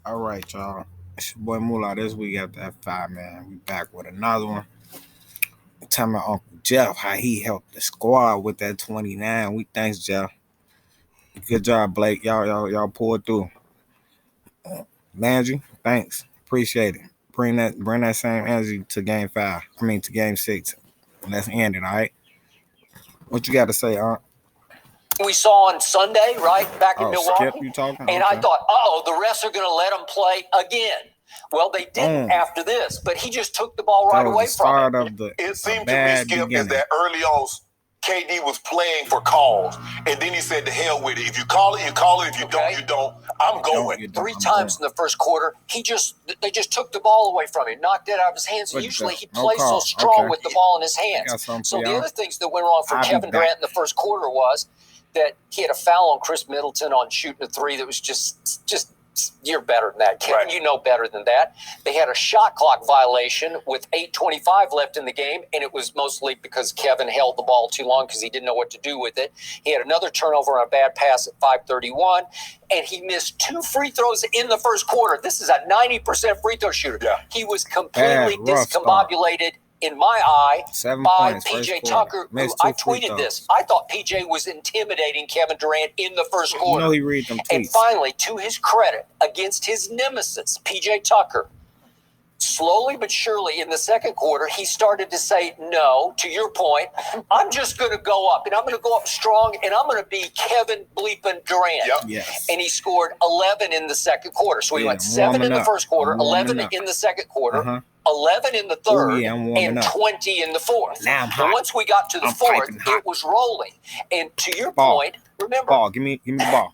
All right, y'all. It's your boy Mullah. This week after F5, man. We back with another one. We talking about Uncle Jeff, how he helped the squad with that 29. We thanks, Jeff. Good job, Blake. Y'all pulled through. Landry, thanks. Appreciate it. Bring that same energy to game five. I mean to game six. Let's end it, all right? What you got to say, Aunt? We saw on Sunday, right, back in Milwaukee. Skip, you talking? And Okay. I thought, the refs are going to let him play again. Well, they didn't after this, but he just took the ball right away from him. It seemed to me, Skip, is that early on, KD was playing for calls, and then he said, "To hell with it. If you call it, you call it. If you don't, you don't. I'm going." Three times in the first quarter, they just took the ball away from him, knocked it out of his hands. And usually he plays so strong with the ball in his hands. So the other things that went wrong for Kevin Durant in the first quarter was that he had a foul on Chris Middleton on shooting a three that was just you're better than that, Kevin. Right. You know better than that. They had a shot clock violation with 8:25 left in the game, and it was mostly because Kevin held the ball too long because he didn't know what to do with it. He had another turnover on a bad pass at 5:31, and he missed 2 free throws in the first quarter. This is a 90% free throw shooter. Yeah. He was completely discombobulated in my eye by PJ Tucker, who I tweeted this. I thought PJ was intimidating Kevin Durant in the first quarter. You know he read them tweets. And finally, to his credit, against his nemesis, PJ Tucker, slowly but surely in the second quarter, he started to say, no, to your point, I'm just going to go up, and I'm going to go up strong, and I'm going to be Kevin bleeping Durant. Yep. Yes. And he scored 11 in the second quarter. So he went 7 in the first quarter, 11 in the second quarter, 11 in the third, and 20 in the fourth. Now and once we got to the fourth, it was rolling. And to your point, remember. Give me the ball.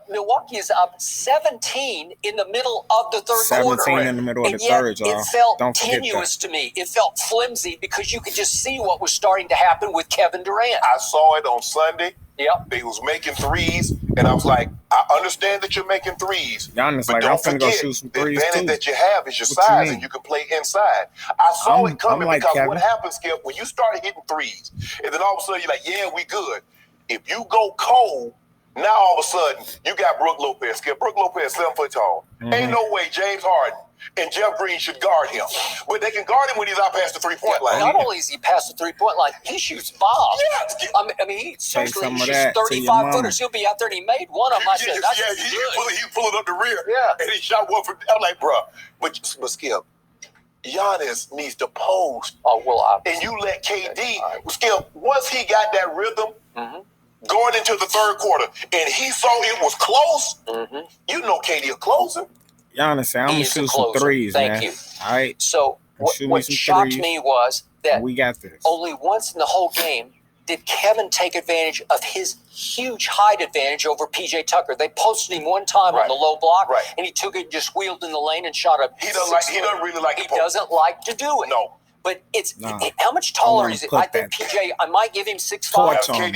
Milwaukee is up 17 in the middle of the third quarter. 17 in the middle of the third, y'all. It felt tenuous to me. It felt flimsy because you could just see what was starting to happen with Kevin Durant. I saw it on Sunday. Yep. They was making threes, and I was like, I understand that you're making threes. Giannis, but don't forget, the advantage that you have is your size, and you can play inside. I saw it coming because what happens, Skip, when you start hitting threes, and then all of a sudden you're like, yeah, we good. If you go cold, now all of a sudden you got Brook Lopez. Skip, Brook Lopez 7 foot tall. Ain't no way James Harden and Jeff Green should guard him. But they can guard him when he's out past the three-point line. Not only is he past the three-point line, he shoots bombs. Yeah. I mean, he shoots 35-footers. He'll be out there, and he made one of them. I said, he's pulling up the rear. Yeah. And he shot one for, I'm like, bro. But Skip, Giannis needs to post. And you let KD, Skip, once he got that rhythm, going into the third quarter, and he saw it was close, you know KD will close him. Giannis said, I'm going to shoot some threes, man. Thank you. All right? So what shocked me was that we got this. Only once in the whole game did Kevin take advantage of his huge height advantage over PJ Tucker. They posted him one time on the low block, and he took it and just wheeled in the lane and shot a He doesn't really like He doesn't like to do it. No. But how much taller is it? I think PJ, I might give him 6'5". KD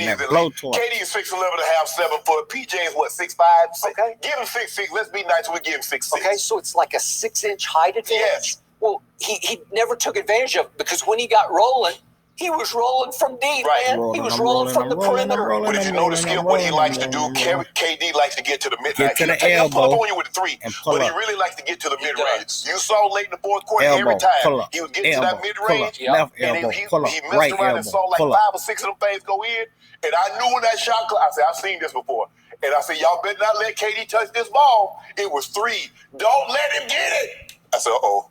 is 6'11 and a half, 7 foot. PJ is what, 6'5"? Okay. Give him 6'6". Let's be nice. We give him 6'6". Okay, so it's like a 6-inch height advantage. Yes. Well, he never took advantage of it because when he got rolling, he was rolling from deep, man. He was rolling from the perimeter. But if you notice, Skip, what he likes to do, KD likes to get to the mid-range. Get to the elbow. He'll pull up on you with a three, but he really likes to get to the mid-range. You saw late in the fourth quarter, every time he would get to that mid-range, left elbow, he messed around and saw like 5 or 6 of them things go in. And I knew when that shot clock, I said, I've seen this before. And I said, y'all better not let KD touch this ball. It was 3. Don't let him get it. I said, uh-oh.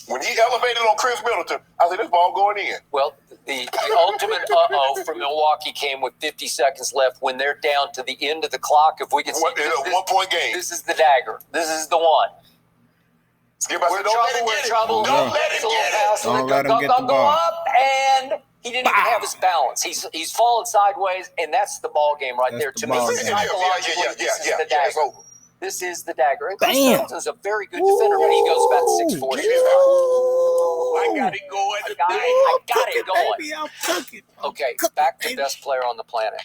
When he elevated on Chris Middleton, I said, this ball going in. Well, the ultimate uh-oh from Milwaukee came with 50 seconds left when they're down to the end of the clock. If we can see this, 1 point game. This is the dagger. This is the one. Skip, I said, don't let him get it. Don't let him get it. Don't let him get the ball. Go up, and he didn't even have his balance. He's falling sideways, and that's the ball game right there. To me, psychologically, this is the dagger. This is the dagger. And Chris Middleton's a very good defender, but he goes about 6'4". I got it going. I got it going. Baby, I'll cook it. Okay, back to best player on the planet.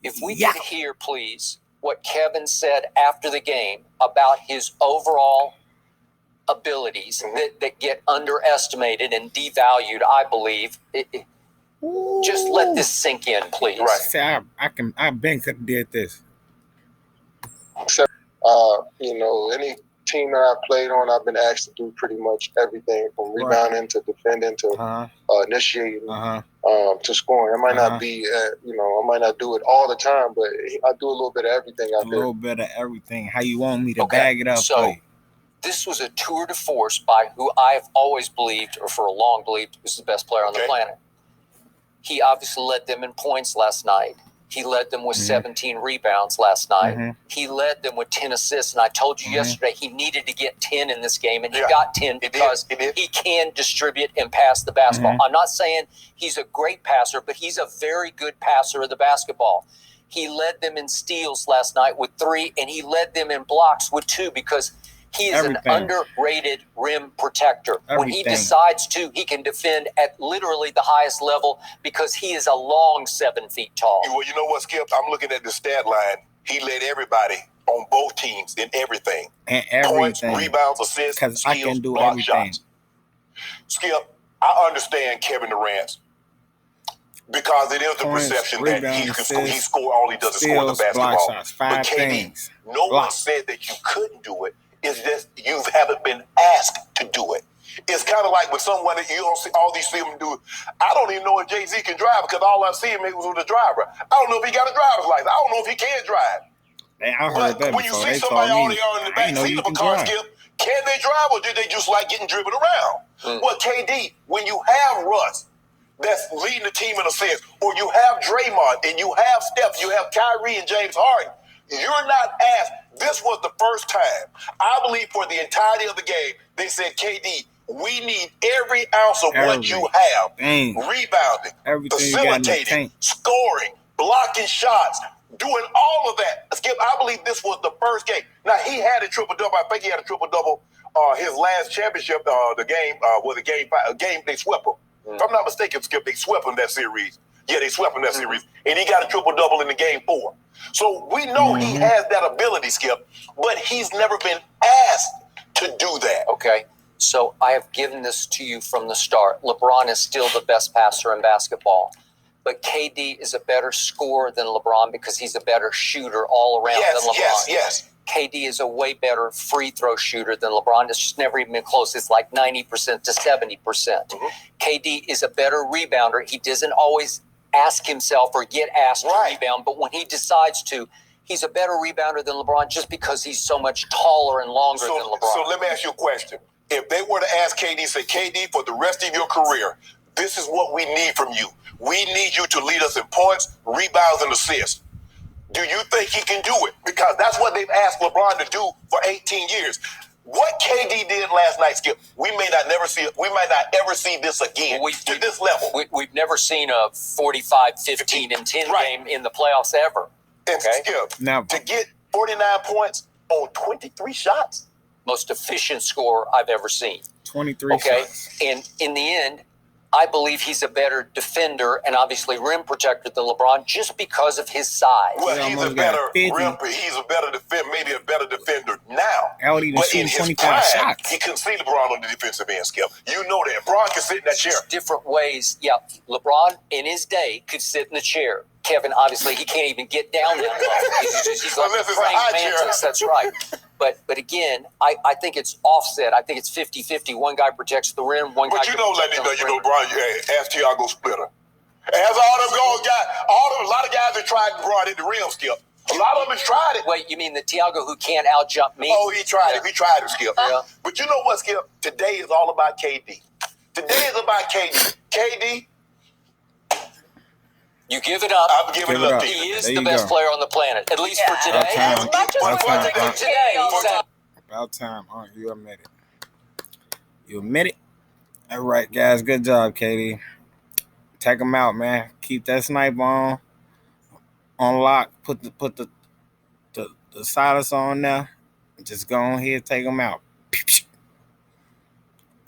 If we could hear, please, what Kevin said after the game about his overall abilities that get underestimated and devalued, I believe. Just let this sink in, please. Right. See, I could have did this. Sure. Any team that I've played on, I've been asked to do pretty much everything from rebounding to defending to initiating to scoring. I might not be, I might not do it all the time, but I do a little bit of everything out there. A little bit of everything. How you want me to bag it up for you? This was a tour de force by who I've always believed, or for a long believed, was the best player on the planet. He obviously led them in points last night. He led them with 17 rebounds last night. He led them with 10 assists. And I told you yesterday he needed to get 10 in this game, and he got 10 because he can distribute and pass the basketball. I'm not saying he's a great passer, but he's a very good passer of the basketball. He led them in steals last night with 3, and he led them in blocks with 2 because he is an underrated rim protector. When he decides to, he can defend at literally the highest level because he is a long 7 feet tall. Well, you know what, Skip? I'm looking at the stat line. He led everybody on both teams in everything. And everything. Points, rebounds, assists, because I can do block everything. Shots. Skip, I understand Kevin Durant because it is the perception that he score all he does is score the basketball. Shots, but KD, no one said that you couldn't do it. It's just you haven't been asked to do it. It's kind of like when someone that you don't see all these people do it. I don't even know if Jay-Z can drive because all I see him was with a driver. I don't know if he got a driver's license. I don't know if he can drive. Man, I heard that when you see somebody already in the back seat of a car, Skip, can they drive or did they just like getting driven around? Well, KD, when you have Russ that's leading the team in assists, or you have Draymond and you have Steph, you have Kyrie and James Harden, you're not asked. This was the first time, I believe, for the entirety of the game, they said, KD, we need every ounce of what you have. Rebounding, facilitating, scoring, blocking shots, doing all of that. Skip, I believe this was the first game. Now, he had a triple-double. I think he had a triple-double his last championship, the game, was a game they swept him. If I'm not mistaken, Skip, they swept him that series. Yeah, they swept him that series. And he got a triple-double in the game 4. So we know he has that ability, Skip, but he's never been asked to do that. Okay, so I have given this to you from the start. LeBron is still the best passer in basketball, but KD is a better scorer than LeBron because he's a better shooter all around than LeBron. Yes. KD is a way better free throw shooter than LeBron. It's just never even been close. It's like 90% to 70%. KD is a better rebounder. He doesn't always ask himself or get asked to rebound, but when he decides to, he's a better rebounder than LeBron just because he's so much taller and longer than LeBron. So let me ask you a question. If they were to ask KD, say, KD, for the rest of your career, this is what we need from you. We need you to lead us in points, rebounds, and assists. Do you think he can do it? Because that's what they've asked LeBron to do for 18 years. What KD did last night, Skip, we might not ever see this again to this level. We've never seen a 45, 15, and 10 game in the playoffs ever. And Skip, to get 49 points on 23 shots. Most efficient scorer I've ever seen. 23 shots. And in the end, I believe he's a better defender and obviously rim protector than LeBron just because of his size. Well, he's a better defender, maybe a better defender now. But in his prime, shots. He couldn't see LeBron on the defensive end, Skip. You know that. LeBron can sit in that chair. Different ways. Yeah, LeBron in his day could sit in the chair. Kevin, obviously, he can't even get down that low. He's like a praying mantis. That's right. But again, I think it's offset. I think it's 50-50. One guy protects the rim, one guy protects the rim. Brian, ask Thiago Splitter. As a lot of guys have tried to brought in the rim, Skip. A lot of them have tried it. Wait, you mean the Thiago who can't out-jump me? Oh, he tried it. He tried it, Skip. But you know what, Skip? Today is all about KD. Today is about KD. KD, you give it up. I'm giving it up. He is the best player on the planet, at least for today. About time. You admit it. You admit it. All right, guys. Good job, Katie. Take them out, man. Keep that sniper on lock. Put the silence on there. Just go on here. Take them out.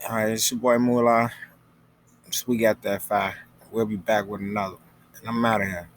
All right, it's your boy Mullah. We got that fire. We'll be back with another. And I'm out of here.